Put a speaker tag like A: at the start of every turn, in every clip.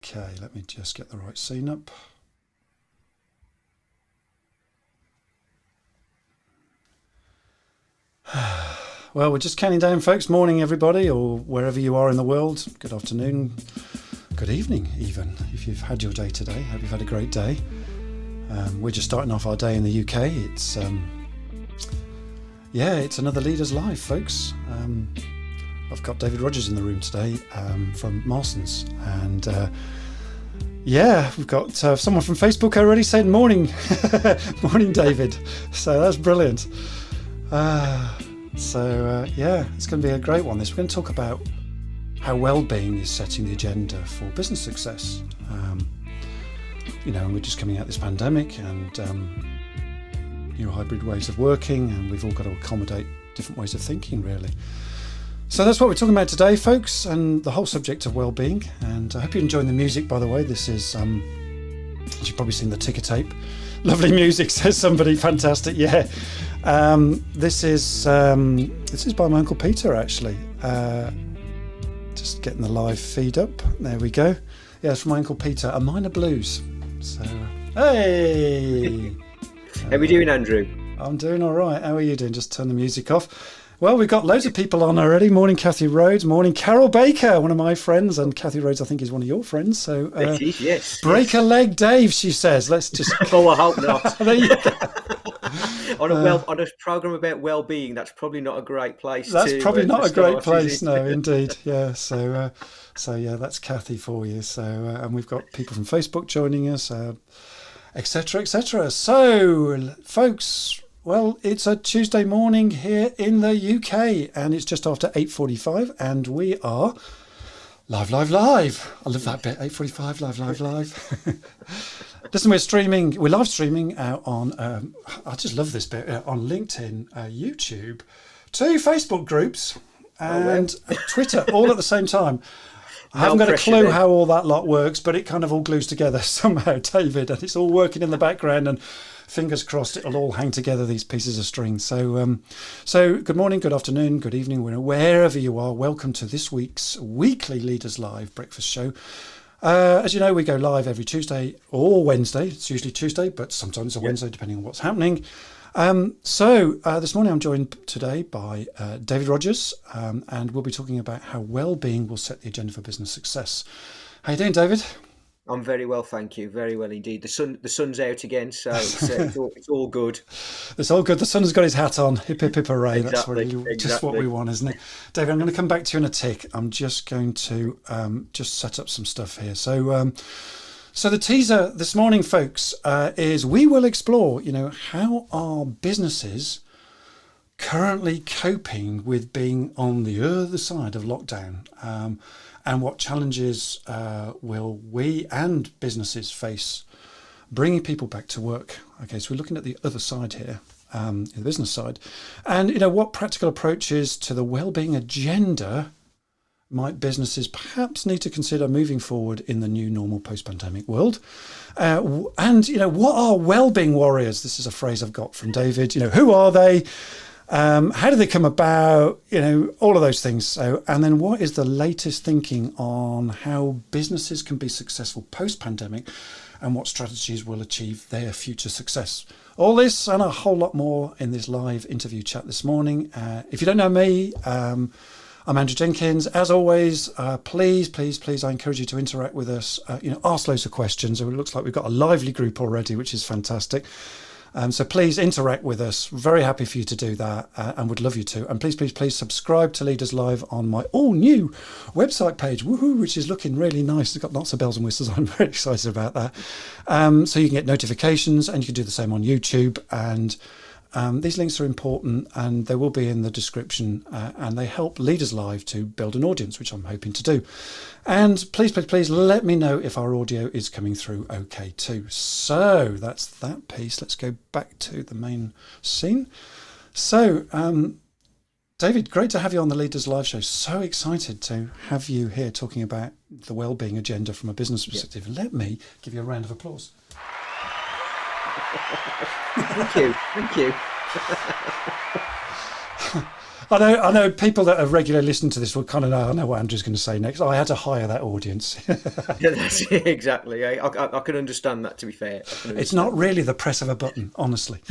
A: Okay, let me just get the right scene up. Well, we're just counting down, folks. Morning, everybody, or wherever you are in the world. Good afternoon, good evening, even, if you've had your day today. Hope you've had a great day. We're just starting off our day in the UK. It's another Leader's Live, folks. I've got David Rogers in the room today from Marston's, and we've got someone from Facebook already saying morning. Morning, David. So that's brilliant. It's going to be a great one. We're going to talk about how well-being is setting the agenda for business success. We're just coming out of this pandemic and new hybrid ways of working, and we've all got to accommodate different ways of thinking, really. So that's what we're talking about today, folks, and the whole subject of well-being. And I hope you're enjoying the music, by the way. This is, as you've probably seen the ticker tape. Lovely music, says somebody. Fantastic, yeah. This is by my Uncle Peter, actually. Just getting the live feed up. There we go. Yeah, it's from my Uncle Peter, A Minor Blues. So, hey!
B: How are we doing, Andrew?
A: I'm doing all right. How are you doing? Just turn the music off. Well, we've got loads of people on already. Morning, Kathy Rhodes. Morning, Carol Baker, one of my friends. And Kathy Rhodes, I think, is one of your friends. So,
B: yes.
A: Break a leg, Dave, she says. Let's just...
B: Oh, I hope not.
A: There you go.
B: On a programme about well-being, that's probably not a great place.
A: That's probably not a great
B: start,
A: place, no, indeed. Yeah, so that's Kathy for you. So, and we've got people from Facebook joining us, etc., etc. So, folks... Well, it's a Tuesday morning here in the UK, and it's just after 8:45, and we are live. I love that bit, 8:45, live. Listen, we're live streaming out on, I just love this bit, on LinkedIn, YouTube, 2 Facebook groups, and Twitter, all at the same time. I haven't got a clue how all that lot works, but it kind of all glues together somehow, David, and it's all working in the background, and fingers crossed it'll all hang together, these pieces of string. So good morning, good afternoon, good evening, wherever you are. Welcome to this week's weekly Leaders Live breakfast show. As you know, we go live every Tuesday or Wednesday. It's usually Tuesday, but sometimes a Wednesday, depending on what's happening. This morning I'm joined today by David Rogers, and we'll be talking about how well-being will set the agenda for business success. How you doing, David?
B: I'm very well, thank you. Very well indeed. The sun's out again, so it's all good.
A: It's all good. The sun's got his hat on. Hip, hip, hip, hooray.
B: Exactly,
A: That's just what we want, isn't it? David, I'm going to come back to you in a tick. I'm just going to just set up some stuff here. So the teaser this morning, folks, is we will explore, how are businesses currently coping with being on the other side of lockdown, and what challenges will we and businesses face bringing people back to work. Okay, so we're looking at the other side here, the business side, and what practical approaches to the wellbeing agenda might businesses perhaps need to consider moving forward in the new normal post-pandemic world. And what are wellbeing warriors? This is a phrase I've got from David. Who are they? How do they come about? All of those things. So, and then what is the latest thinking on how businesses can be successful post-pandemic, and what strategies will achieve their future success? All this and a whole lot more in this live interview chat this morning. If you don't know me, I'm Andrew Jenkins. As always, please, I encourage you to interact with us. Ask loads of questions. It looks like we've got a lively group already, which is fantastic. So please interact with us. Very happy for you to do that, and would love you to. And please subscribe to Leaders Live on my all-new website page, woohoo, which is looking really nice. It's got lots of bells and whistles. I'm very excited about that. So you can get notifications, and you can do the same on YouTube. And these links are important, and they will be in the description, and they help Leaders Live to build an audience, which I'm hoping to do. And please let me know if our audio is coming through okay too. So that's that piece. Let's go back to the main scene. So David, great to have you on the Leaders Live show. So excited to have you here talking about the wellbeing agenda from a business perspective. Let me give you a round of applause.
B: Thank you.
A: I know people that are regularly listening to this will kind of know. I know what Andrew's going to say next. I had to hire that audience.
B: Yeah, that's it, exactly. I can understand that. To be fair, I can
A: It's not
B: understand
A: really the press of a button, honestly.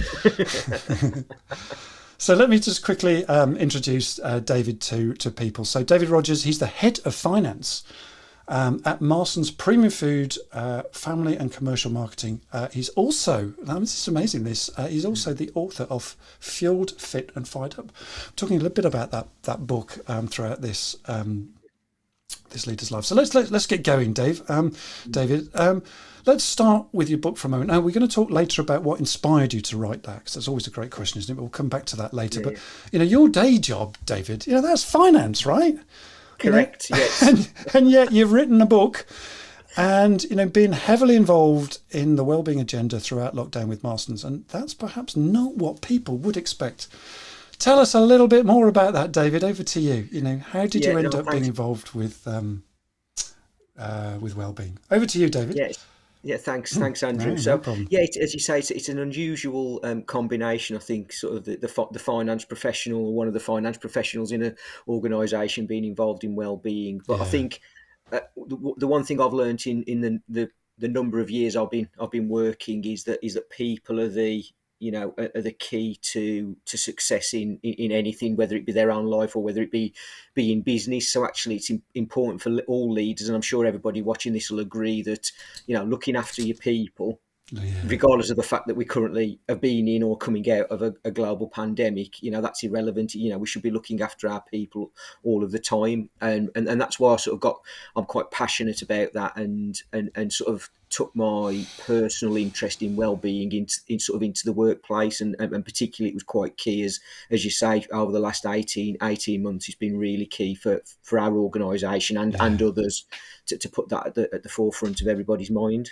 A: So let me just quickly introduce David to people. So David Rogers, he's the head of finance at Marston's Premium Food, Family and Commercial Marketing. He's also, now this is amazing, he's also the author of Fueled, Fit and Fired Up. I'm talking a little bit about that book throughout this leader's life. So let's get going, David. Let's start with your book for a moment. Now, we're going to talk later about what inspired you to write that, because that's always a great question, isn't it? We'll come back to that later.
B: Yeah,
A: But,
B: yeah.
A: your day job, David, that's finance, right?
B: Correct. Yes.
A: And yet you've written a book and, been heavily involved in the wellbeing agenda throughout lockdown with Marston's. And that's perhaps not what people would expect. Tell us a little bit more about that, David. Over to you. How did you end up being involved with wellbeing? Over to you, David.
B: Yes. Yeah, thanks, Andrew.
A: No
B: So,
A: problem.
B: yeah, as you say, it's an unusual combination. I think sort of the finance professional, or one of the finance professionals in an organisation, being involved in well-being. But I
A: Yeah.
B: think the one thing I've learnt in the number of years I've been working is that people are the key to success in anything, whether it be their own life or whether it be in business. So actually, it's important for all leaders, and I'm sure everybody watching this will agree that looking after your people, regardless of the fact that we currently have been in or coming out of a global pandemic, that's irrelevant. We should be looking after our people all of the time, and that's why I'm quite passionate about that, and sort of took my personal interest in well-being into the workplace, and particularly it was quite key, as you say, over the last 18 months. It's been really key for our organisation and others to put that at the forefront of everybody's mind.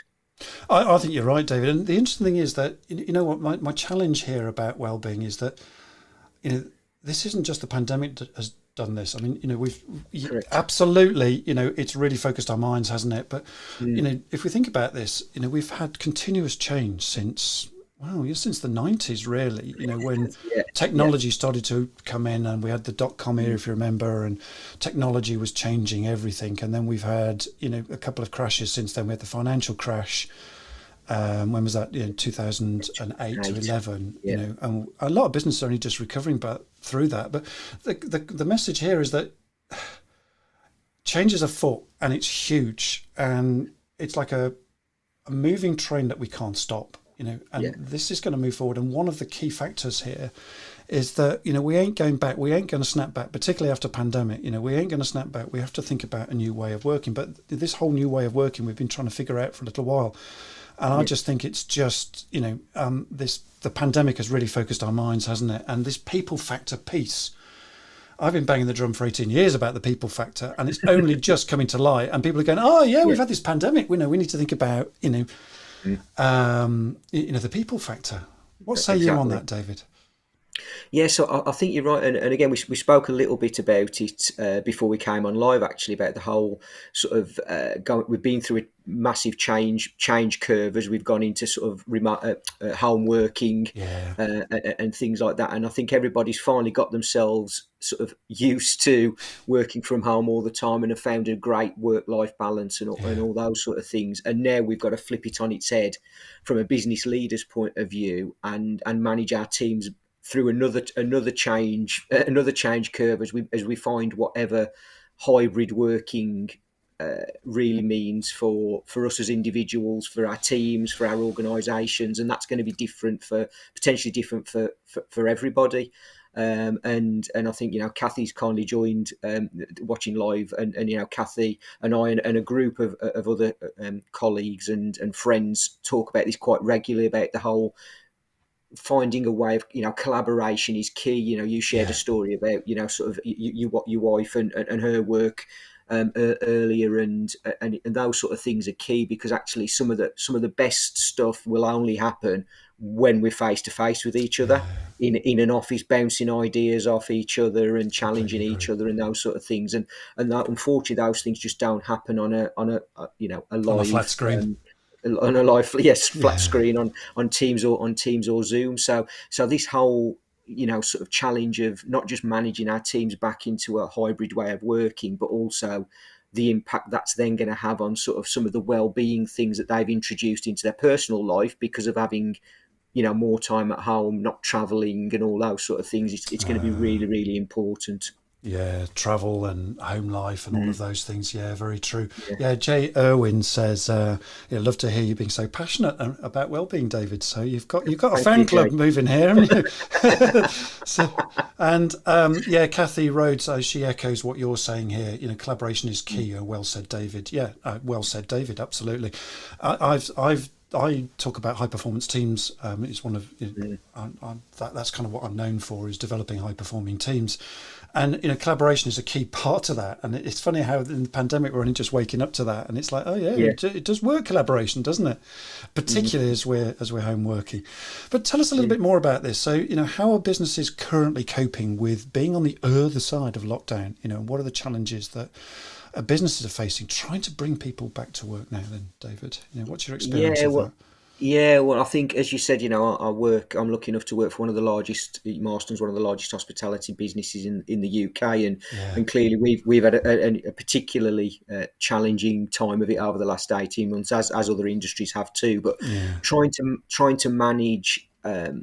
A: I think you're right, David. And the interesting thing is that, what my challenge here about wellbeing is that, this isn't just the pandemic that has done this. I mean, we've absolutely, it's really focused our minds, hasn't it? But, if we think about this, we've had continuous change since the 90s, really, when technology started to come in, and we had the dot-com era, if you remember, and technology was changing everything. And then we've had, a couple of crashes since then. We had the financial crash. When was that? 2008 to 11, and a lot of businesses are only just recovering through that. But the message here is that change is afoot, and it's huge, and it's like a moving train that we can't stop. This is going to move forward. And one of the key factors here is that, we ain't going back. We ain't going to snap back, particularly after pandemic. We ain't going to snap back. We have to think about a new way of working. But this whole new way of working, we've been trying to figure out for a little while. And I just think it's just, the pandemic has really focused our minds, hasn't it? And this people factor piece, I've been banging the drum for 18 years about the people factor, and it's only just coming to light. And people are going, oh, yeah, we've had this pandemic. We need to think about, the people factor. What say you on that, David?
B: Yeah, so I think you're right, and again, we spoke a little bit about it before we came on live, actually, about the whole sort of we've been through a massive change curve as we've gone into sort of remote home working and things like that, and I think everybody's finally got themselves sort of used to working from home all the time and have found a great work-life balance and all those sort of things, and now we've got to flip it on its head from a business leader's point of view and manage our teams through another change curve as we find whatever hybrid working really means for us as individuals, for our teams, for our organisations, and that's going to be potentially different for everybody. And I think Kathy's kindly joined watching live, and Kathy and I and a group of other colleagues and friends talk about this quite regularly, about the whole finding a way of collaboration is key. You shared a story about sort of your wife and her work earlier, and those sort of things are key, because actually some of the best stuff will only happen when we're face to face with each other in an office, bouncing ideas off each other and challenging each other and those sort of things, and that, unfortunately, those things just don't happen on a live,
A: on a flat screen.
B: On a live, flat screen on Teams or Zoom. So this whole sort of challenge of not just managing our teams back into a hybrid way of working, but also the impact that's then going to have on sort of some of the well-being things that they've introduced into their personal life because of having more time at home, not traveling and all those sort of things. It's going to be really, really important.
A: Yeah, travel and home life and all of those things. Yeah, very true.
B: Yeah,
A: Yeah, Jay Irwin says, love to hear you being so passionate about well-being, David. So you've got a
B: thank
A: fan
B: you,
A: club
B: Jay.
A: moving here, haven't you? So, and Kathy Rhodes, she echoes what you're saying here. Collaboration is key. Well said, David. Yeah, well said, David. Absolutely. I talk about high performance teams. It's one of that's kind of what I'm known for, is developing high performing teams. And collaboration is a key part of that. And it's funny how in the pandemic we're only just waking up to that, and it's like, oh yeah,
B: Yeah.
A: it does work, collaboration, doesn't it? Particularly as we're home working. But tell us a little bit more about this. So how are businesses currently coping with being on the other side of lockdown? What are the challenges that businesses are facing trying to bring people back to work now? Then, David, what's your experience
B: Yeah,
A: of
B: well,
A: that?
B: yeah, well, I think, as you said, I'm lucky enough to work for one of the largest, Marston's one of the largest hospitality businesses in the UK,
A: Yeah,
B: and clearly we've had a particularly challenging time of it over the last 18 months, as other industries have too. But
A: yeah,
B: trying to manage, a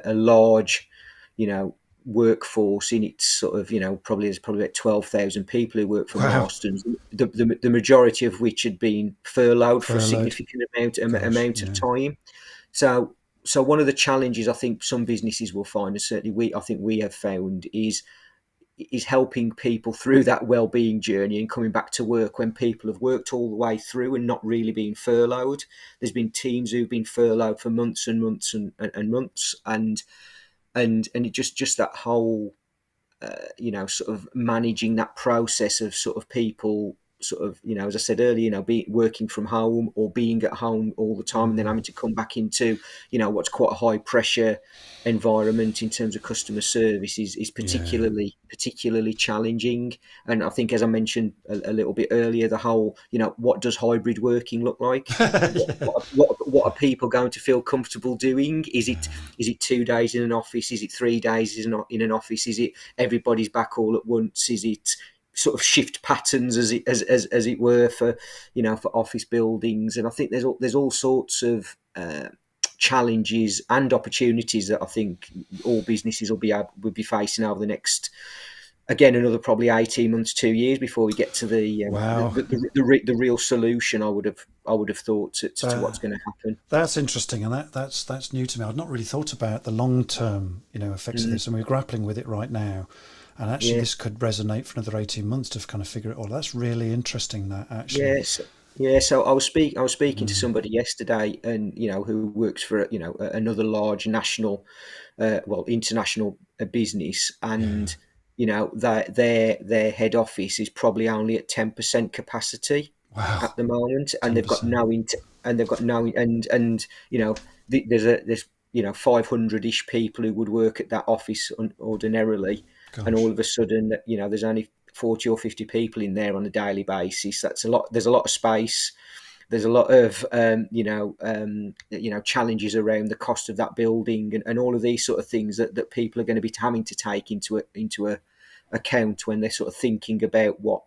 B: large, you know, workforce in its sort of, there's probably about 12,000 people who work for
A: wow,
B: Marston's, the majority of which had been furloughed for a
A: furloughed.
B: significant amount
A: Gosh,
B: amount of
A: yeah,
B: time. So one of the challenges I think some businesses will find, and certainly I think we have found, is helping people through that well-being journey and coming back to work when people have worked all the way through and not really being furloughed. There's been teams who've been furloughed for months and months and months, and it just that whole sort of managing that process of sort of people sort of, as I said earlier, be working from home or being at home all the time, and then having to come back into, what's quite a high pressure environment in terms of customer service is
A: yeah.
B: particularly challenging. And I think, as I mentioned a little bit earlier, the whole, what does hybrid working look like?
A: Yeah.
B: What are people going to feel comfortable doing? Is it 2 days in an office? Is it 3 days in an office? Is it everybody's back all at once? Is it sort of shift patterns, as it were, for for office buildings? And I think there's all sorts of challenges and opportunities that I think all businesses will be facing over the next, again, another probably 18 months, 2 years before we get to
A: Wow.
B: the real solution. I would have thought to what's going to happen.
A: That's interesting, and that's new to me. I've not really thought about the long term, effects of this, and we're grappling with it right now. And actually,
B: Yeah.
A: this could resonate for another 18 months to kind of figure it all. That's really interesting. That actually,
B: Yes. Yeah, so I was speaking to somebody yesterday, and who works for another large national, international business,
A: yeah.
B: and their head office is probably only at 10% capacity
A: Wow,
B: at the moment, and they've got
A: 10%.
B: no and there's 500-ish people who would work at that office ordinarily, and all
A: Gosh.
B: of a sudden, there's only 40 or 50 people in there on a daily basis. That's a lot. There's a lot of space. There's a lot of challenges around the cost of that building, and all of these sort of things that people are going to be having to take into a account when they're sort of thinking about what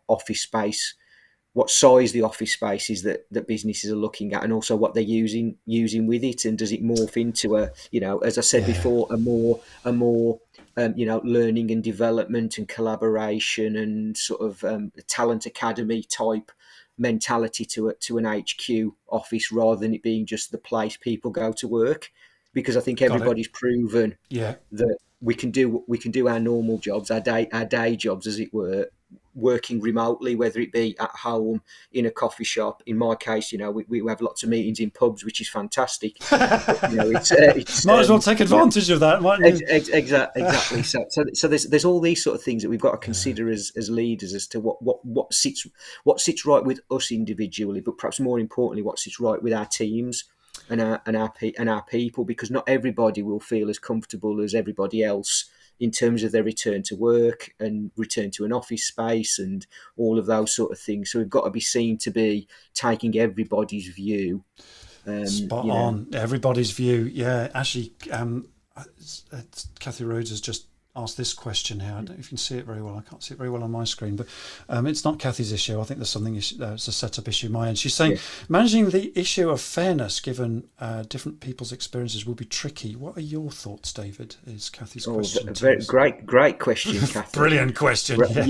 B: size the office space is that businesses are looking at, and also what they're using with it, and does it morph into as I said
A: Yeah,
B: before, a more learning and development and collaboration and sort of talent academy type mentality to an HQ office, rather than it being just the place people go to work. Because I think
A: got it.
B: everybody's proven
A: Yeah,
B: that we can do our normal jobs, our day jobs, as it were, working remotely, whether it be at home, in a coffee shop. In my case, we have lots of meetings in pubs, which is fantastic. But it's
A: might as well take advantage of that, mightn't you?
B: exactly. So there's all these sort of things that we've got to consider as leaders, as to what sits right with us individually, but perhaps more importantly, what sits right with our teams and our people, because not everybody will feel as comfortable as everybody else in terms of their return to work and return to an office space and all of those sort of things. So we've got to be seen to be taking everybody's view.
A: Spot
B: You know,
A: on. Everybody's view. Yeah, actually, Kathy Rhodes has just asked this question here. I don't know if you can see it very well. I can't see it very well on my screen, but it's not Kathy's issue. I think there's something, it's a setup issue my end. She's saying, managing the issue of fairness given different people's experiences will be tricky. What are your thoughts, David, is Kathy's question.
B: Great question, Kathy.
A: Brilliant question.
B: Well done,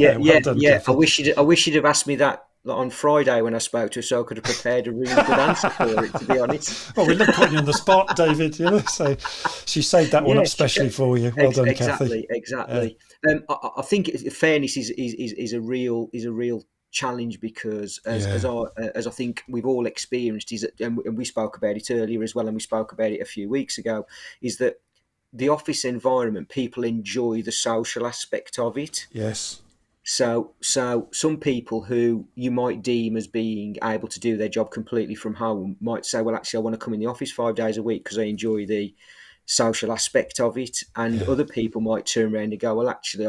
A: Kathy.
B: I wish you'd have asked me that on Friday when I spoke to her, so I could have prepared a really good answer for it, to be honest.
A: Well, we love putting you on the spot, David. So she saved that one up specially for you. Well done, Kathy.
B: Exactly. I think fairness is a real challenge, because as I think we've all experienced, and we spoke about it earlier as well, and we spoke about it a few weeks ago, is that the office environment, people enjoy the social aspect of it.
A: Yes.
B: So some people who you might deem as being able to do their job completely from home might say, well, actually, I want to come in the office 5 days a week because I enjoy the social aspect of it. And other people might turn around and go, well, actually,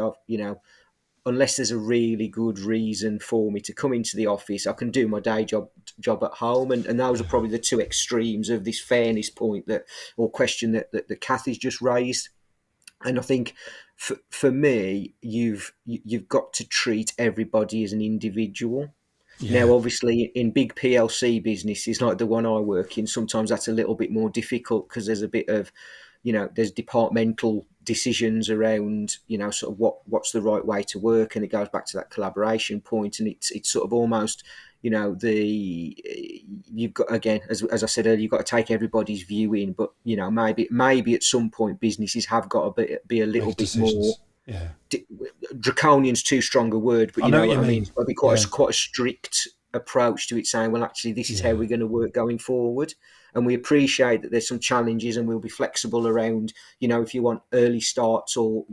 B: unless there's a really good reason for me to come into the office, I can do my day job at home. And those are probably the two extremes of this fairness point or question that Kathy's just raised. And I think for me, you've got to treat everybody as an individual. Yeah. Now, obviously, in big PLC businesses like the one I work in, sometimes that's a little bit more difficult because there's a bit of, there's departmental decisions around, sort of what's the right way to work, and it goes back to that collaboration point, and it's sort of almost, you've got, again, as I said earlier, you've got to take everybody's view in, but maybe at some point businesses have got to be a little bit more. Yeah. Draconian's too strong a word, but you know what I mean. It's got to be quite a strict approach to it, saying, well, actually, this is how we're going to work going forward. And we appreciate that there's some challenges, and we'll be flexible around, if you want early starts or,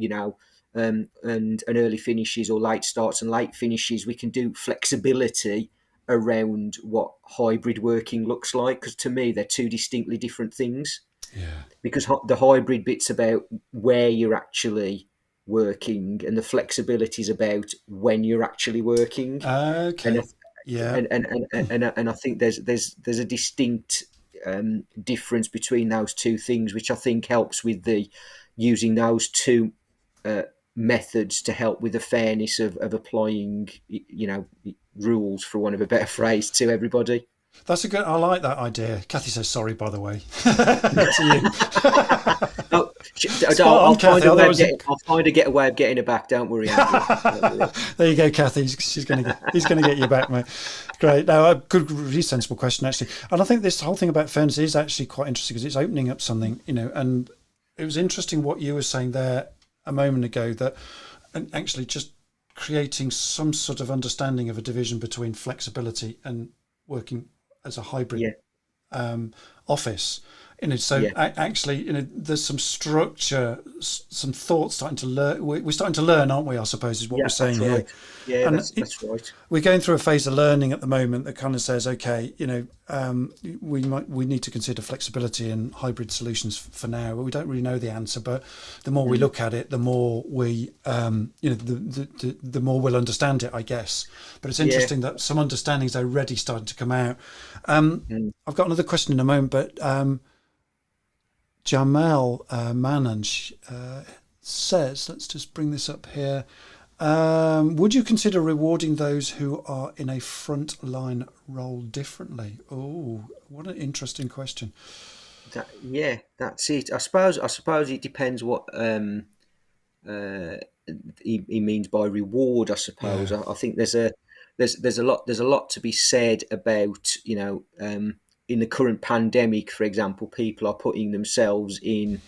B: and early finishes, or late starts and late finishes, we can do flexibility around what hybrid working looks like. Because to me, they're two distinctly different things. Yeah. Because the hybrid bit's about where you're actually working, and the flexibility is about when you're actually working.
A: Okay.
B: And I think there's a distinct difference between those two things, which I think helps with using those two methods to help with the fairness of applying, rules, for want of a better phrase, to everybody.
A: That's I like that idea. Kathy says sorry, by the way. To you.
B: I'll find a way of getting her back. Don't worry.
A: There you go, Kathy. He's going to get you back, mate. Great. Now, a good, really sensible question, actually. And I think this whole thing about fairness is actually quite interesting, because it's opening up something, and it was interesting what you were saying there a moment ago, that and actually just creating some sort of understanding of a division between flexibility and working as a hybrid office. Actually, there's some structure, some thoughts starting to learn. We're starting to learn, aren't we? I suppose is what we're saying here.
B: Right. Yeah, that's right.
A: We're going through a phase of learning at the moment that kind of says, okay, we need to consider flexibility and hybrid solutions for now. We don't really know the answer, but the more we look at it, the more we, the more we'll understand it, I guess. But it's interesting that some understandings are already starting to come out. I've got another question in a moment, but Jamal Manan says, let's just bring this up here. Would you consider rewarding those who are in a frontline role differently? Oh, what an interesting question.
B: That's it. I suppose it depends what he means by reward. I suppose. I think there's a lot to be said about, in the current pandemic, for example, people are putting themselves in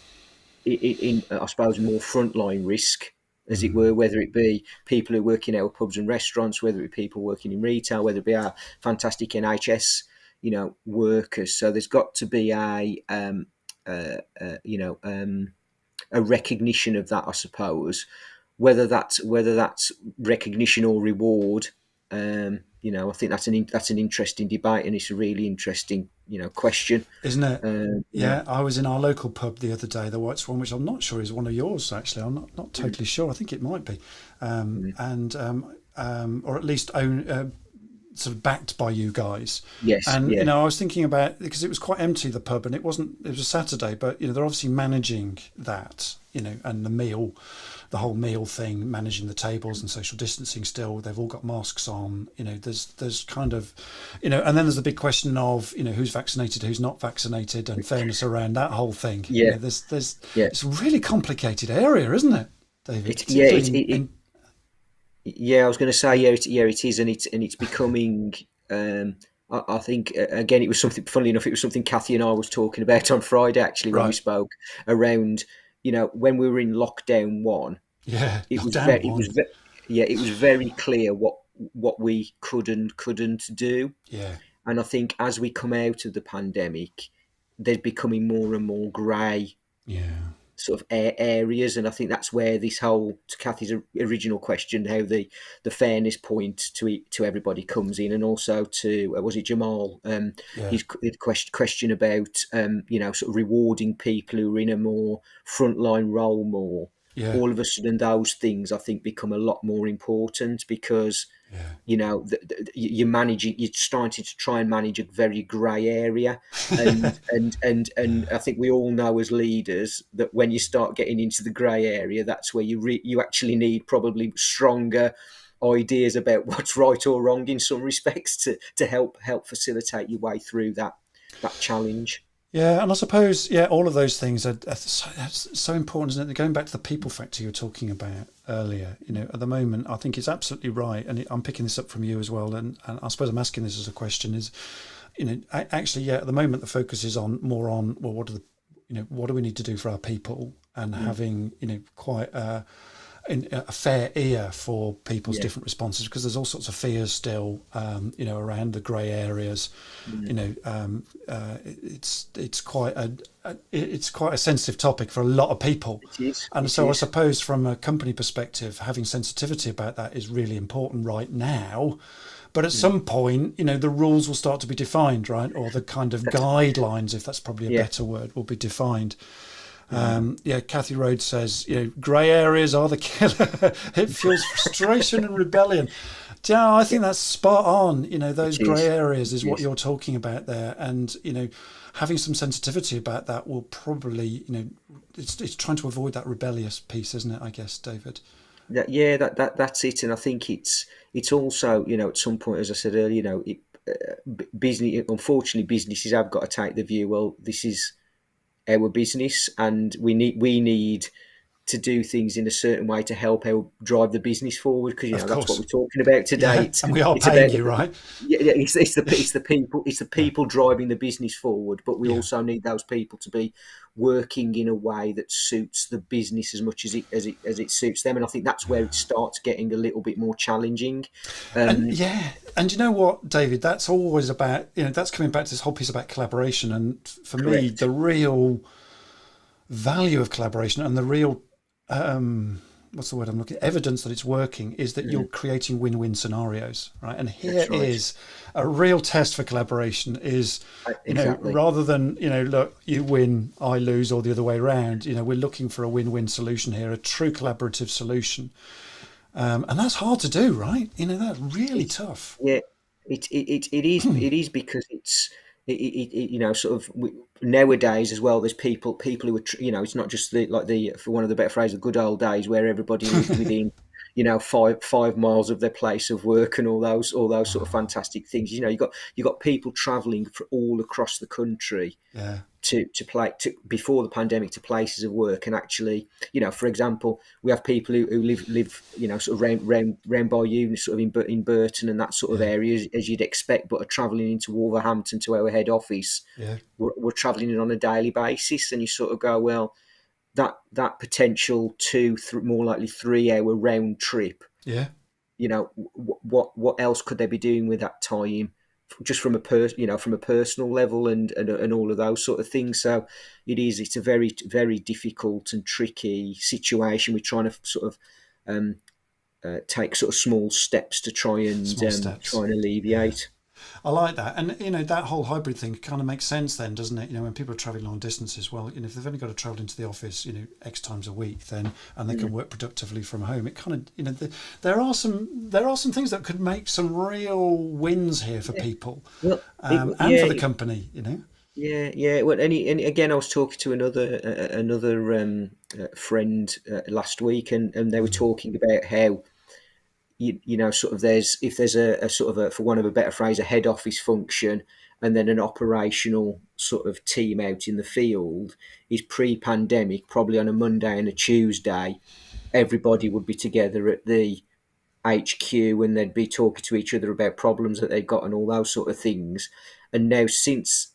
B: I suppose, more frontline risk, as it were, whether it be people who work in our pubs and restaurants, whether it be people working in retail, whether it be our fantastic NHS, workers. So there's got to be a recognition of that, I suppose, whether that's recognition or reward. I think that's an interesting debate, and it's a really interesting, question,
A: isn't it? I was in our local pub the other day, the White Swan, which I'm not sure is one of yours. Actually, I'm not totally sure. I think it might be, or at least sort of backed by you guys.
B: Yes,
A: And
B: yeah,
A: I was thinking about, because it was quite empty, the pub, and it was a Saturday, but they're obviously managing that, and the whole meal thing, managing the tables and social distancing. Still, they've all got masks on. There's kind of, and then there's the big question of who's vaccinated, who's not vaccinated, and fairness around that whole thing.
B: yeah,
A: There's
B: yeah.
A: it's a really complicated area, isn't it, David?
B: It's yeah,
A: Particularly in
B: yeah. I was going to say yeah, it is, and it's becoming. I think again, it was something. Funnily enough, it was something Kathy and I was talking about on Friday actually when we
A: right.
B: spoke around. When we were in lockdown one,
A: Yeah,
B: it was
A: lockdown
B: very,
A: one.
B: yeah, it was very clear what we could and couldn't do.
A: Yeah,
B: And I think as we come out of the pandemic, there's becoming more and more grey
A: yeah,
B: sort of areas, and I think that's where this whole, to Kathy's original question, how the fairness point to everybody comes in, and also to was it Jamal,
A: yeah,
B: his question about sort of rewarding people who are in a more frontline role more.
A: yeah,
B: All of a sudden, those things I think become a lot more important because
A: yeah.
B: you're starting to try and manage a very grey area, and I think we all know as leaders that when you start getting into the grey area, that's where you actually need probably stronger ideas about what's right or wrong in some respects to help facilitate your way through that challenge.
A: Yeah, and I suppose, all of those things are so important, isn't it? Going back to the people factor you were talking about earlier, at the moment, I think it's absolutely right, and I'm picking this up from you as well, and I suppose I'm asking this as a question is, actually, at the moment, the focus is more on, well, what do we need to do for our people, and having, quite a fair ear for people's
B: Yeah.
A: different responses, because there's all sorts of fears still, around the grey areas. It's quite a sensitive topic for a lot of people,
B: It is.
A: and
B: It
A: so I
B: is.
A: suppose from a company perspective, having sensitivity about that is really important right now. But at some point, the rules will start to be defined, right? Or the kind of guidelines, if that's probably a
B: Yeah.
A: better word, will be defined. Kathy Rhodes says, grey areas are the killer. It fuels frustration and rebellion. Yeah, I think that's spot on. Those
B: It
A: grey
B: is.
A: areas is
B: It
A: what
B: is.
A: you're talking about there. And, having some sensitivity about that will probably, it's trying to avoid that rebellious piece, isn't it, I guess, David?
B: Yeah, that's it, and I think it's also at some point, as I said earlier, business. Unfortunately, businesses have got to take the view. Well, this is our business, and we need to do things in a certain way to help our drive the business forward because
A: Of
B: that's what
A: course.
B: we're talking about today.
A: Yeah. And we are
B: It's
A: paying
B: about
A: you, right?
B: it's the
A: Yeah.
B: people driving the business forward, but we
A: Yeah.
B: also need those people to be working in a way that suits the business as much as it suits them, and I think that's where it starts getting a little bit more challenging.
A: And
B: Um,
A: and you know what, David, that's always about, that's coming back to this whole piece about collaboration. And for me,
B: Correct.
A: the real value of collaboration and the real what's the word I'm looking, evidence that it's working is that you're
B: Mm,
A: creating win-win scenarios, right? And here
B: that's right.
A: is a real test for collaboration is,
B: Exactly.
A: rather than, look, you win, I lose, or the other way around, we're looking for a win-win solution here, a true collaborative solution. And that's hard to do, right? That's really
B: It's
A: tough.
B: yeah, it is because sort of nowadays as well. There's people who are it's not just the for one of the better phrases, the good old days where everybody lived within 5 miles of their place of work and all those sort of fantastic things. You got people travelling all across the country
A: Yeah,
B: to before the pandemic to places of work, and actually, for example, we have people who live sort of round by you, sort of in Burton and that sort of
A: yeah,
B: area as you'd expect, but are travelling into Wolverhampton to our head office.
A: yeah,
B: We're travelling in on a daily basis, and you sort of go, well, that potential more likely 3 hour round trip,
A: yeah.
B: what else could they be doing with that time, just from from a personal level, and all of those sort of things. So it's a very very difficult and tricky situation. We're trying to sort of take sort of small steps to try and
A: Small steps. Yeah.
B: alleviate.
A: I like that. And, that whole hybrid thing kind of makes sense then, doesn't it? When people are travelling long distances, well, if they've only got to travel into the office, X times a week, then, and they can work productively from home, it kind of, there are some things that could make some real wins here for people,
B: Well,
A: and for the company.
B: Yeah. Well, and again, I was talking to another friend last week, and they were talking about how sort of if there's a sort of for want of a better phrase, a head office function, and then an operational sort of team out in the field, is pre-pandemic, probably on a Monday and a Tuesday, everybody would be together at the HQ and they'd be talking to each other about problems that they've got and all those sort of things. And now since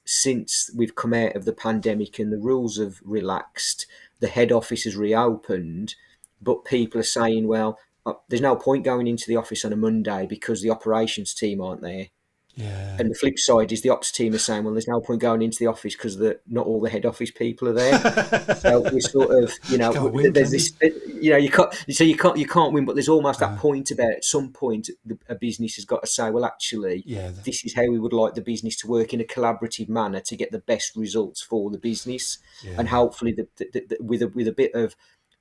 B: we've come out of the pandemic and the rules have relaxed, the head office has reopened, but people are saying, well, there's no point going into the office on a Monday because the operations team aren't there.
A: Yeah.
B: And the flip side is the ops team are saying, well, there's no point going into the office because not all the head office people are there. So we're sort of,
A: You can't win,
B: there's
A: can
B: this, you can't win, but there's almost that point about at some point a business has got to say, well, actually, this is how we would like the business to work in a collaborative manner to get the best results for the business, and hopefully with a bit of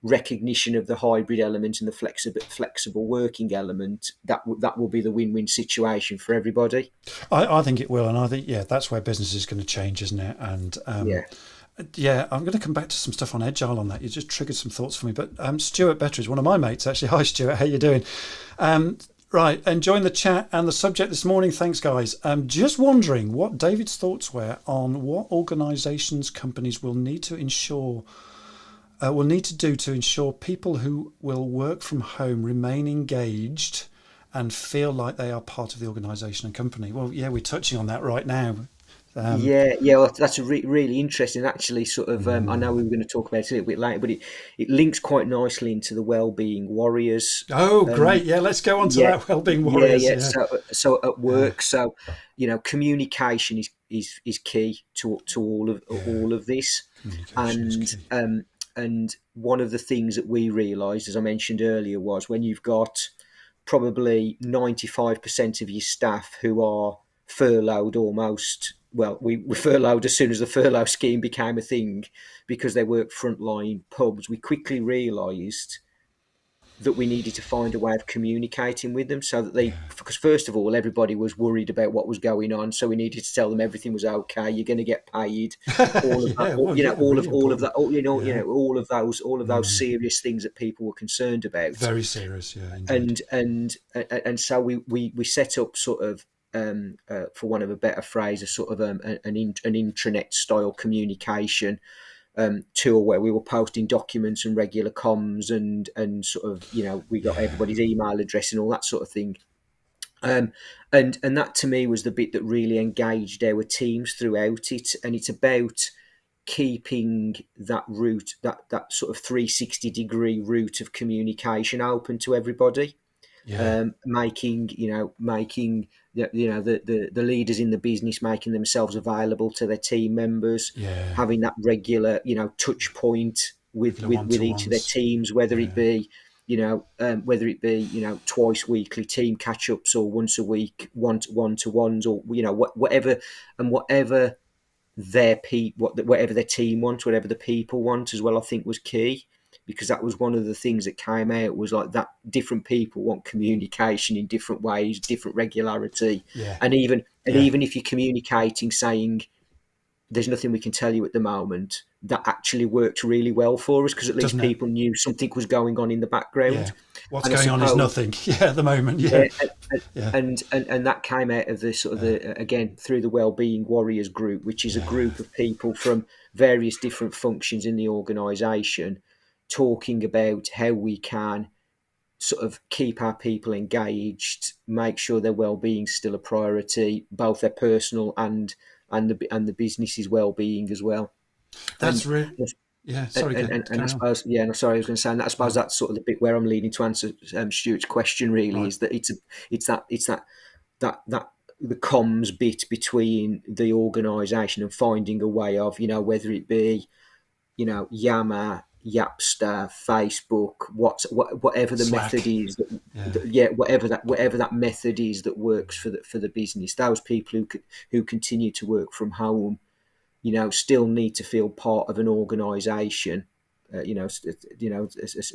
B: recognition of the hybrid element and the flexible working element, that will be the win-win situation for everybody.
A: I think it will, and I think that's where business is going to change, isn't it? And I'm going to come back to some stuff on agile on that. You just triggered some thoughts for me. But Stuart Better is one of my mates actually. Hi Stuart, how you doing? Right, enjoying the chat and the subject this morning. Thanks, guys. Just wondering what David's thoughts were on what organisations, companies will need to do to ensure people who will work from home remain engaged and feel like they are part of the organisation and company. Well, we're touching on that right now.
B: Well, that's really interesting. Actually, sort of, I know we were going to talk about it a little bit later, but it links quite nicely into the Wellbeing Warriors.
A: Oh, great! Let's go on to that Wellbeing Warriors.
B: Yeah. So at work, communication is key to all of this, and one of the things that we realised, as I mentioned earlier, was when you've got probably 95% of your staff who are furloughed almost. Well, we furloughed as soon as the furlough scheme became a thing because they work frontline pubs. We quickly realised that we needed to find a way of communicating with them so that because first of all, everybody was worried about what was going on. So we needed to tell them everything was okay. You're going to get paid. All of those serious things that people were concerned about.
A: Very serious, indeed.
B: And so we set up sort of, for want of a better phrase, a sort of an intranet style communication tool where we were posting documents and regular comms and sort of, we got everybody's email address and all that sort of thing. And that to me was the bit that really engaged our teams throughout it. And it's about keeping that route, that sort of 360-degree route of communication open to everybody. Making the leaders in the business making themselves available to their team members, having that regular touch point with each of their teams, whether it be twice weekly team catch-ups or once a week one-to-ones or whatever their team wants, whatever the people want as well, I think was key. Because that was one of the things that came out was like that different people want communication in different ways, different regularity. And even if you're communicating saying there's nothing we can tell you at the moment, that actually worked really well for us because at least people knew something was going on in the background.
A: What's going on is nothing at the moment.
B: And that came out of the sort of again through the Wellbeing Warriors group, which is a group of people from various different functions in the organisation, talking about how we can sort of keep our people engaged, make sure their well-being is still a priority, both their personal and the business's well-being as well.
A: That's really Sorry,
B: I suppose I was going to say, and I suppose that's sort of the bit where I'm leading to answer Stuart's question. Really, is that it's that the comms bit between the organisation and finding a way of whether it be Yammer, Yapster, Facebook, whatever the method
A: Slack.
B: is,
A: Yeah.
B: whatever that method is that works for the business. Those people who continue to work from home, still need to feel part of an organisation. As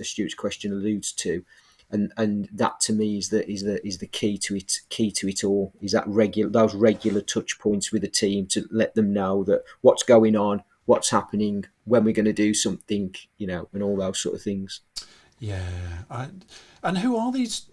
B: Stuart's question alludes to, and that to me is the key to it all. Is that those regular touch points with the team to let them know that what's going on, what's happening, when we're going to do something, and all those sort of things.
A: Yeah. And who are these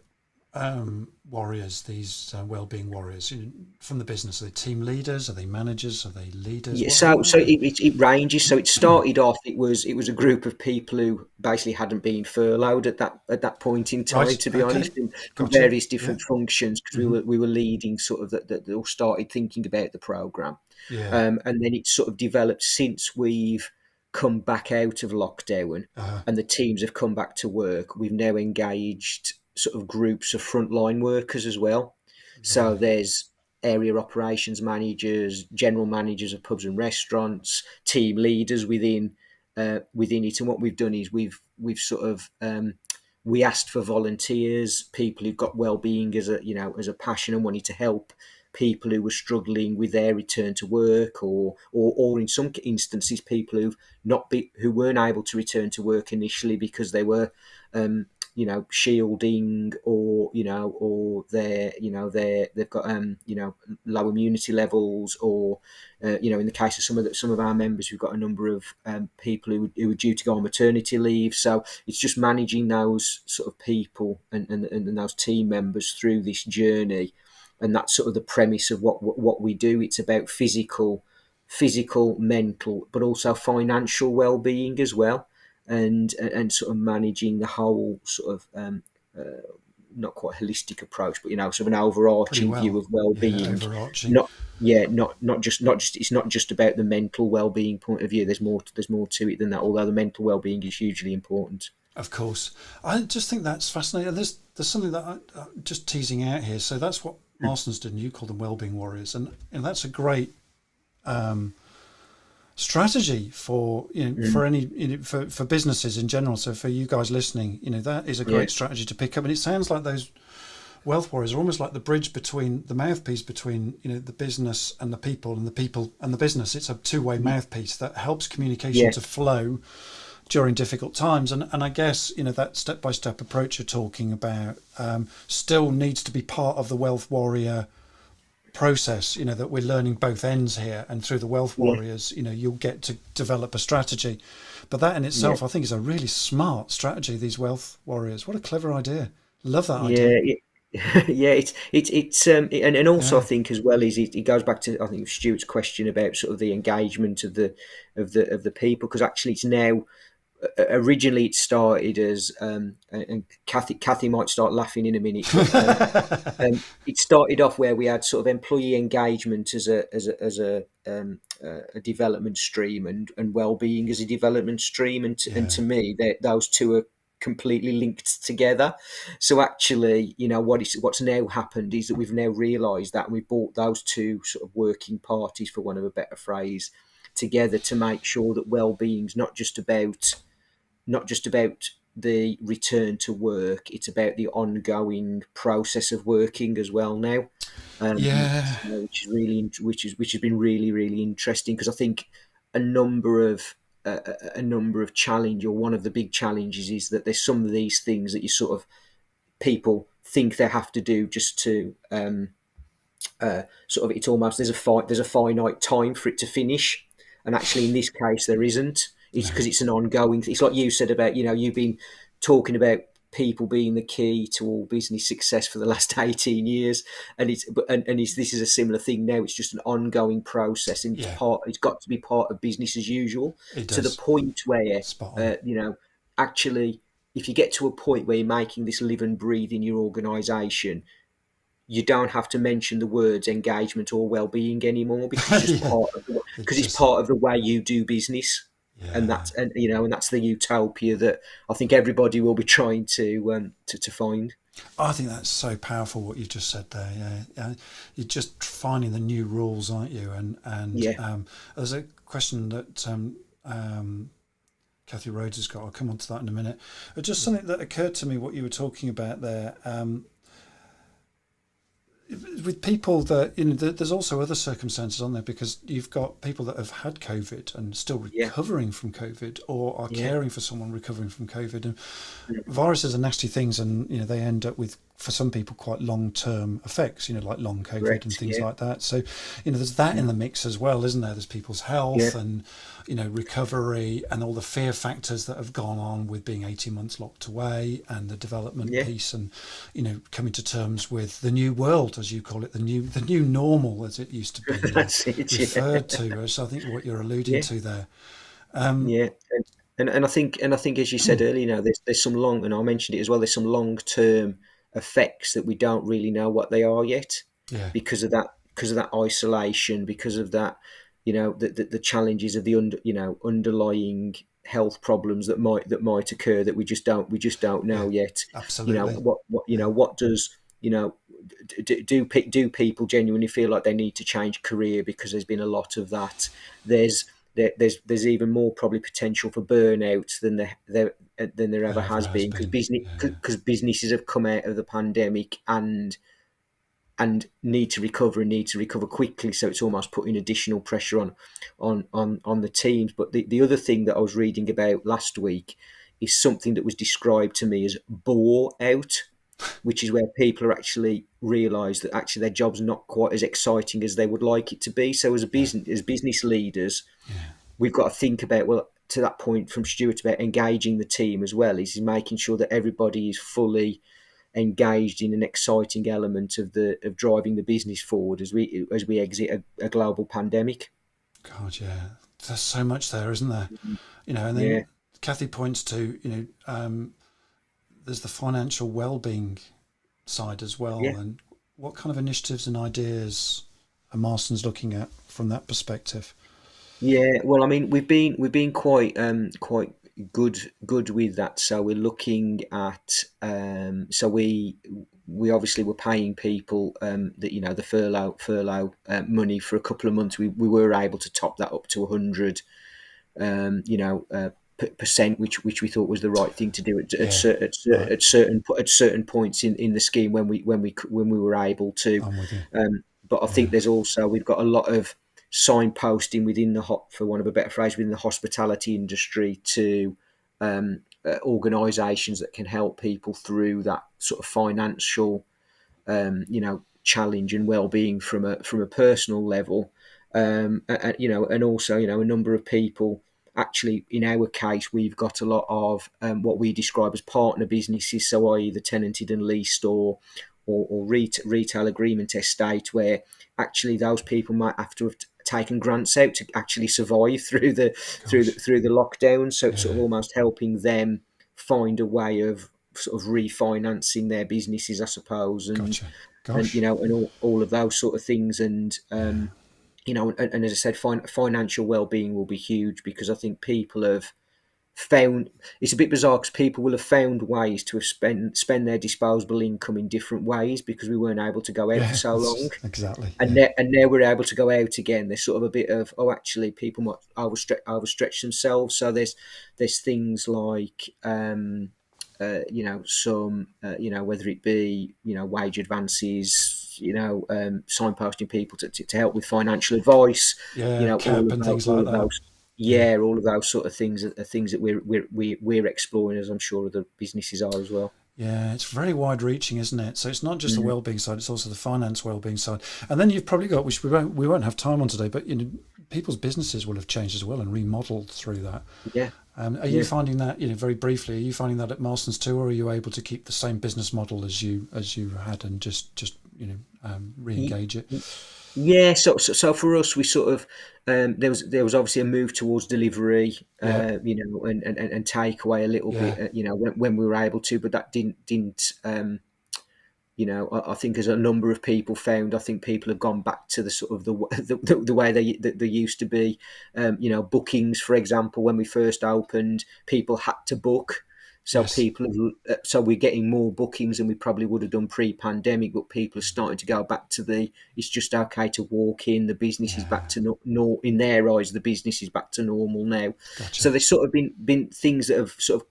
A: warriors, these wellbeing warriors from the business? Are they team leaders? Are they managers? Are they leaders?
B: Yeah,
A: Who
B: so
A: are
B: so
A: they?
B: it ranges. So it started off. It was a group of people who basically hadn't been furloughed at that point in time.
A: Right.
B: To be honest,
A: Okay.
B: from
A: Gotcha.
B: various
A: Yeah.
B: different functions, because we
A: Hmm.
B: were leading sort of that all started thinking about the program,
A: Yeah.
B: and then it's sort of developed since we've come back out of lockdown,
A: Uh,
B: and the teams have come back to work. We've now engaged sort of groups of frontline workers as well. So
A: right.
B: there's area operations managers, general managers of pubs and restaurants, team leaders within it. And what we've done is we've sort of we asked for volunteers, people who've got well-being as a passion and wanted to help people who were struggling with their return to work, or in some instances people who weren't able to return to work initially because they were shielding, or they've got low immunity levels, or in the case of some of our members, we've got a number of people who are due to go on maternity leave. So it's just managing those sort of people and those team members through this journey, and that's sort of the premise of what we do. It's about physical, mental, but also financial well-being as well, and sort of managing the whole sort of not quite holistic approach, but sort of an
A: Pretty
B: overarching view
A: well.
B: of
A: Yeah.
B: well-being.
A: Overarching.
B: Not not just it's not just about the mental well-being point of view. There's more to it than that. Although the mental well-being is hugely important.
A: Of course. I just think that's fascinating. There's something that I'm just teasing out here. So that's what Marston's did, and you call them Wellbeing Warriors, and that's a great strategy for
B: Mm,
A: for any for businesses in general. So for you guys listening, that is a
B: yeah,
A: great strategy to pick up. And it sounds like those wealth warriors are almost like the bridge between the mouthpiece between the business and the people, and the people and the business. It's a two-way mouthpiece that helps communication
B: yeah,
A: to flow during difficult times. And I guess that step-by-step approach you're talking about still needs to be part of the wealth warrior process, that we're learning both ends here. And through the wealth
B: yeah,
A: warriors, you'll get to develop a strategy. But that in
B: yeah,
A: itself, I think, is a really smart strategy, these wealth warriors. What a clever idea. Love that idea.
B: yeah. Yeah, and also I
A: Yeah.
B: think as well is it goes back to, I think, Stuart's question about sort of the engagement of the people, because actually it's now, originally it started as, and Kathy might start laughing in a minute, but it started off where we had sort of employee engagement as a development stream, and well-being as a development stream, and to
A: Yeah.
B: me those two are completely linked together. So actually, what's now happened is that we've now realised that, and we brought those two sort of working parties, for want of a better phrase, together to make sure that well-being's not just about the return to work. It's about the ongoing process of working as well now,
A: Yeah.
B: which has been really, really interesting, because I think a number of a number of challenge, or one of the big challenges, is that there's some of these things that you sort of, people think they have to do just to, sort of, it's almost, there's a finite time for it to finish, and actually in this case there isn't. It's
A: No.
B: because it's an ongoing. It's like you said about, you've been talking about people being the key to all business success for the last 18 years, and this is a similar thing now. It's just an ongoing process, and
A: Yeah.
B: it's got to be part of business as usual,
A: It
B: to the
A: does.
B: point where,
A: Spot on.
B: uh, you know actually, if you get to a point where you're making this live and breathe in your organization, you don't have to mention the words engagement or well-being anymore, because it's just
A: Yeah.
B: part of
A: It
B: because it's
A: just.
B: part of the way you do business. And
A: Yeah.
B: that's the utopia that I think everybody will be trying to find.
A: I think that's so powerful what you just said there. Yeah, you're just finding the new rules, aren't you? And
B: Yeah,
A: there's a question that Kathy Rhodes has got. I'll come on to that in a minute. But just something that occurred to me, what you were talking about there. With people that, there's also other circumstances on there, because you've got people that have had COVID and still
B: Yeah,
A: recovering from COVID, or are
B: yeah,
A: caring for someone recovering from COVID. And
B: mm,
A: viruses are nasty things, and they end up with, for some people, quite long-term effects, like long COVID and
B: correct.
A: things
B: Yeah,
A: like that. So there's that in
B: mm,
A: the mix as well, isn't there? There's people's health
B: yeah,
A: and recovery, and all the fear factors that have gone on with being 18 months locked away, and the development
B: yeah.
A: piece, and coming to terms with the new world, as you call it, the new normal, as it used to be
B: That's it. Yeah,
A: referred to. So I think what you're alluding
B: yeah,
A: to there. Um,
B: yeah. And I think as you said earlier, there's some long, and I mentioned it as well. There's some long term effects that we don't really know what they are yet,
A: yeah,
B: because of that isolation, because of that, the challenges of the underlying health problems that might occur, that we just don't
A: yeah,
B: know yet.
A: absolutely. Yeah,
B: What does, do people genuinely feel like they need to change career, because there's been a lot of that. There's even more probably potential for burnout than there ever
A: ever
B: has
A: has
B: been,
A: been. Yeah,
B: because businesses have come out of the pandemic and need to recover quickly. So it's almost putting additional pressure on the teams. But the other thing that I was reading about last week is something that was described to me as bore out, which is where people are actually realise that actually their job's not quite as exciting as they would like it to be. So
A: yeah,
B: as business leaders,
A: yeah.
B: we've got to think about, well, to that point from Stuart, about engaging the team as well, is making sure that everybody is fully engaged in an exciting element of driving the business forward as we exit a global pandemic.
A: God, yeah. There's so much there, isn't there? And
B: Yeah,
A: then Kathy points to, there's the financial well-being side as well.
B: yeah.
A: And what kind of initiatives and ideas are Marston's looking at from that perspective?
B: Yeah, well, I mean, we've been quite good with that. So we're looking at, so we obviously were paying people, the furlough money for a couple of months. We were able to top that up to 100, percent, which we thought was the right thing to do
A: Yeah, right.
B: at certain points in the scheme, when we were able to.
A: I'm with you.
B: But I think
A: Yeah,
B: there's also, we've got a lot of signposting within for want of a better phrase, within the hospitality industry, to organisations that can help people through that sort of financial, challenge and well-being from a personal level. And also, a number of people, actually, in our case, we've got a lot of what we describe as partner businesses, so i.e. the tenanted and leased, or retail agreement estate, where actually those people might have to have taken grants out to actually survive
A: gosh.
B: through the lockdown. So it's sort of
A: Yeah,
B: almost helping them find a way of sort of refinancing their businesses, I suppose, and
A: gotcha.
B: and
A: Gosh.
B: all of those sort of things. And
A: Yeah,
B: and as I said, financial well-being will be huge, because I think people have found, it's a bit bizarre, because people will have found ways to have spend their disposable income in different ways, because we weren't able to go out for
A: yeah,
B: so long.
A: that's exactly.
B: And
A: Yeah,
B: now we're able to go out again. There's sort of a bit of, oh, actually, people might overstretch themselves. So there's things like, some, whether it be, wage advances, signposting people to help with financial advice,
A: yeah,
B: all
A: cap
B: of
A: and
B: those,
A: things like that. Yeah.
B: all of those sort of things are things that we're exploring, as I'm sure other businesses are as well.
A: Yeah, it's very wide reaching, isn't it? So it's not just the
B: Mm,
A: well-being side; it's also the finance well-being side. And then you've probably got, which we won't have time on today, but people's businesses will have changed as well and remodeled through that.
B: yeah,
A: Are you
B: yeah.
A: finding that, very briefly? Are you finding that at Marston's too, or are you able to keep the same business model as you had, and just re-engage it?
B: Yeah, so for us, we sort of, there was obviously a move towards delivery,
A: Yeah,
B: and takeaway a little bit,
A: yeah,
B: when we were able to, but that didn't. I think, as a number of people found, I think people have gone back to the sort of the way they used to be. Bookings, for example, when we first opened, people had to book. So
A: Yes.
B: people have, so we're getting more bookings than we probably would have done pre-pandemic, but people are starting to go back to it's just okay to walk in. The business is back
A: Yeah.
B: to in their eyes, the business is back to normal now. So
A: Gotcha.
B: there's sort of been things that have sort of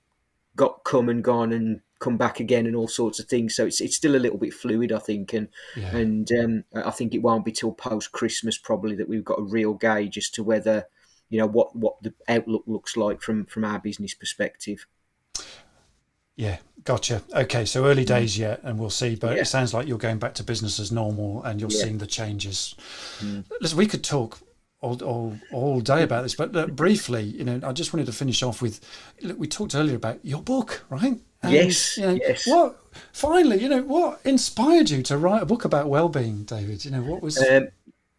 B: come and gone and come back again and all sorts of things. So it's still a little bit fluid, I think,
A: Yeah.
B: and I think it won't be till post Christmas probably that we've got a real gauge as to whether what the outlook looks like from our business perspective.
A: Yeah. Gotcha. Okay. So early days yet, and we'll see. But it
B: Yeah,
A: sounds like you're going back to business as normal, and you're
B: yeah.
A: seeing the changes.
B: Mm.
A: Listen, we could talk all day about this, but briefly, I just wanted to finish off with, look, we talked earlier about your book, right? And
B: Yes, yes.
A: what inspired you to write a book about well-being, David? What was,
B: Um,
A: talk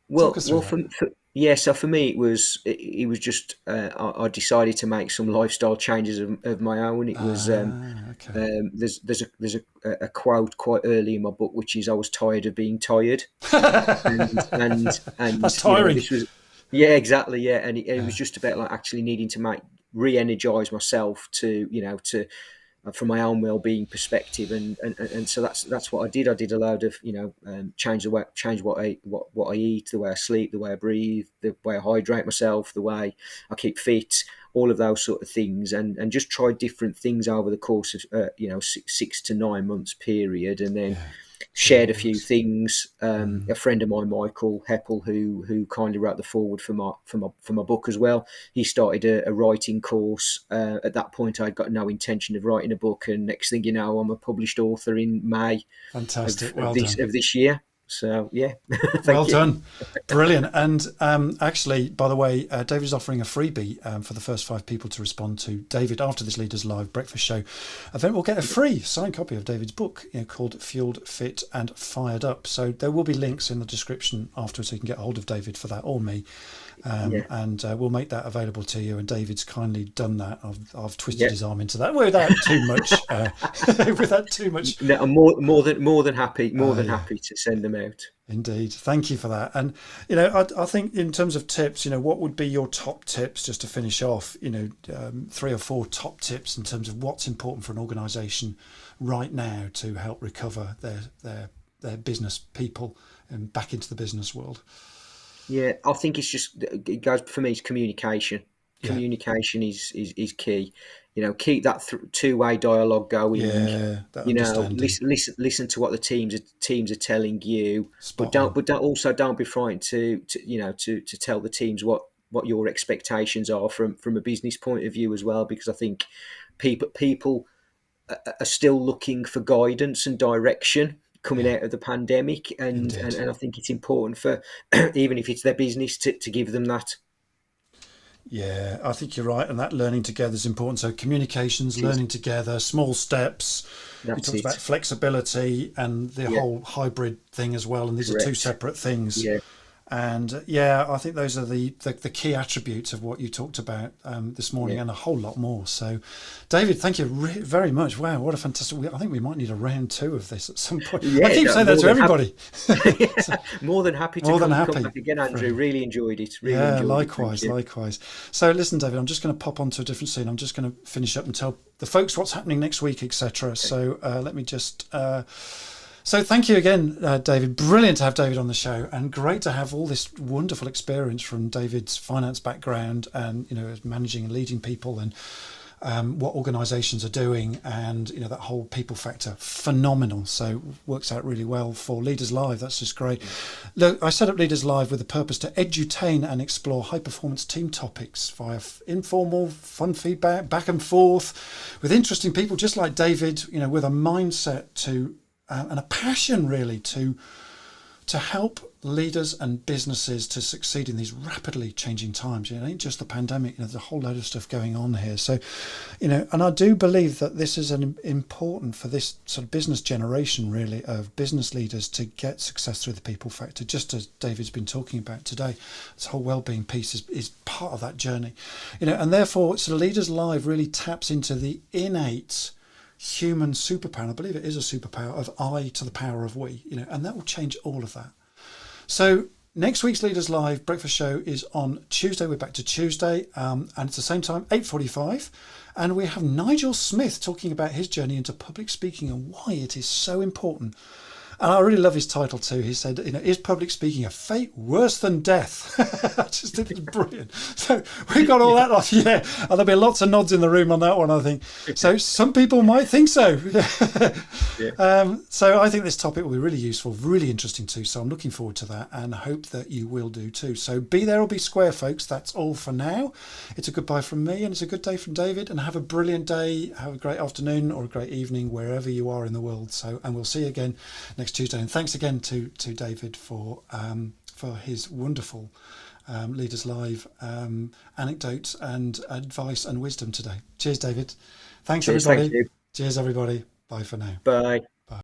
B: Well,
A: us through
B: well,
A: that.
B: yeah. So for me, it was just I decided to make some lifestyle changes of my own. It was
A: Okay.
B: there's a quote quite early in my book, which is I was tired of being tired, and
A: That's tiring.
B: this was, yeah, exactly, yeah, and it
A: Yeah.
B: was just about like actually needing to re-energize myself to to from my own well-being perspective, and so that's what I did. I did a load of change what I eat, the way I sleep, the way I breathe, the way I hydrate myself, the way I keep fit, all of those sort of things, and just tried different things over the course of 6 to 9 months period, and then
A: Yeah. See
B: shared
A: what
B: a few
A: works.
B: things.
A: Mm.
B: A friend of mine, Michael Heppel, who kindly wrote the foreword for my book as well. He started a writing course. At that point, I'd got no intention of writing a book, and next thing you know, I'm a published author in May
A: Fantastic.
B: of
A: Well
B: this
A: done.
B: of this year. So yeah,
A: Well
B: thank you.
A: done. Brilliant. And actually, by the way, David is offering a freebie for the first 5 people to respond to David after this Leaders Live breakfast show event. Will get a free signed copy of David's book called Fueled, Fit and Fired Up. So there will be links in the description afterwards so you can get hold of David for that, or me.
B: Yeah,
A: And we'll make that available to you. And David's kindly done that. I've twisted
B: yeah.
A: his arm into that without too much, without too much.
B: No, I'm more than
A: Yeah.
B: happy to send them out.
A: Indeed. Thank you for that. And, I think in terms of tips, what would be your top tips just to finish off, 3 or 4 top tips in terms of what's important for an organisation right now to help recover their business people and back into the business world.
B: Yeah, I think it goes for me. It's communication.
A: Yeah.
B: Communication is key. Keep that two-way dialogue going.
A: Yeah. That understanding.
B: Listen to what the teams are telling you, but
A: Spot
B: don't
A: on.
B: but don't be frightened to tell the teams what your expectations are from a business point of view as well, because I think people are still looking for guidance and direction coming
A: Yeah.
B: out of the pandemic,
A: Indeed.
B: and I think it's important for even if it's their business to give them that.
A: Yeah, I think you're right. And that learning together is important. So communications,
B: It is.
A: learning together, small steps. We
B: That's
A: talked about
B: it.
A: flexibility and the
B: Yeah,
A: whole hybrid thing as well. And these are 2
B: correct.
A: separate things.
B: Yeah,
A: And yeah, I think those are the key attributes of what you talked about this morning,
B: yeah.
A: and a whole lot more. So, David, thank you very much. Wow, what a fantastic! I think we might need a round 2 of this at some point. I
B: Yeah,
A: keep
B: no,
A: saying that to everybody. So,
B: more than happy to
A: more than
B: come
A: happy.
B: back again, Andrew.
A: Brilliant.
B: Really enjoyed it. Really
A: Yeah,
B: enjoyed it. Thank
A: likewise,
B: you.
A: likewise. So, listen, David, I'm just going to pop onto a different scene. I'm just going to finish up and tell the folks what's happening next week, etc.
B: Okay.
A: So, let me just. So thank you again, David. Brilliant to have David on the show, and great to have all this wonderful experience from David's finance background, and managing and leading people, and what organisations are doing, and that whole people factor. Phenomenal. So works out really well for Leaders Live. That's just great. Look, I set up Leaders Live with the purpose to edu-tain and explore high performance team topics via informal, fun feedback, back and forth, with interesting people just like David. With a mindset to and a passion really to help leaders and businesses to succeed in these rapidly changing times. It ain't just the pandemic, there's a whole load of stuff going on here. So, and I do believe that this is important for this sort of business generation, really, of business leaders to get success through the people factor, just as David's been talking about today. This whole wellbeing piece is part of that journey, and therefore, so Leaders Live really taps into the innate human superpower. I believe it is a superpower of I to the power of we, and that will change all of that. So Next week's Leaders Live breakfast show is on Tuesday. We're back to Tuesday, and it's the same time, 8:45. And we have Nigel Smith talking about his journey into public speaking and why it is so important. And I really love his title too. He said, is public speaking a fate worse than death? I just think it's brilliant. So we got all that off. Yeah. And there'll be lots of nods in the room on that one, I think. So some people might think so. So I think this topic will be really useful, really interesting too. So I'm looking forward to that and hope that you will do too. So be there or be square, folks. That's all for now. It's a goodbye from me and it's a good day from David, and have a brilliant day. Have a great afternoon or a great evening wherever you are in the world. So, and we'll see you again next Tuesday. And thanks again to David for his wonderful Leaders Live anecdotes and advice and wisdom today. Cheers, David. Thanks, everybody.
B: Thank you.
A: Cheers, everybody. Bye for now.
B: Bye.